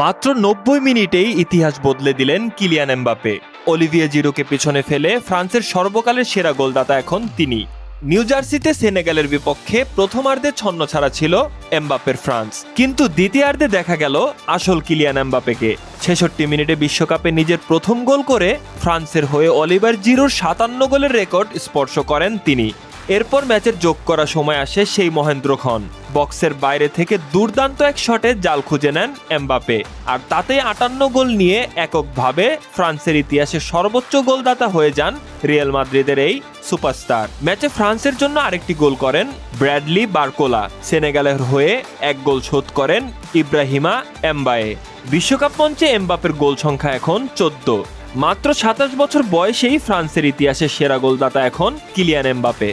মাত্র ৯০ মিনিটেই ইতিহাস বদলে দিলেন কিলিয়ান এমবাপে। অলিভিয়ে জিরুকে পিছনে ফেলে ফ্রান্সের সর্বকালের সেরা গোলদাতা এখন তিনি। নিউ জার্সিতে সেনেগালের বিপক্ষে প্রথমার্ধে ছন্নছাড়া ছিল এমবাপের ফ্রান্স, কিন্তু দ্বিতীয়ার্ধে দেখা গেল আসল কিলিয়ান এমবাপেকে। ৬৬ মিনিটে বিশ্বকাপে নিজের প্রথম গোল করে ফ্রান্সের হয়ে অলিভার জিরুর ৫৭ গোলের রেকর্ড স্পর্শ করেন তিনি। এরপর ম্যাচের যোগ করা সময় আসে সেই মহেন্দ্রক্ষণ। বক্সের বাইরে থেকে দুর্দান্ত এক শটে জাল খুঁজে নেন এমবাপে, আর তাতেই ৫৮ গোল নিয়ে এককভাবে ফ্রান্সের ইতিহাসে সর্বোচ্চ গোলদাতা হয়ে যান রিয়াল মাদ্রিদের এই সুপারস্টার। ম্যাচে ফ্রান্সের জন্য আরেকটি গোল করেন ব্র্যাডলি বারকোলা। সেনেগালের হয়ে এক গোল শোধ করেন ইব্রাহিমা এমবায়ে। বিশ্বকাপ মঞ্চে এমবাপের গোল সংখ্যা এখন ১৪। মাত্র ২৭ বছর বয়সেই ফ্রান্সের ইতিহাসে সেরা গোলদাতা এখন কিলিয়ান এমবাপে।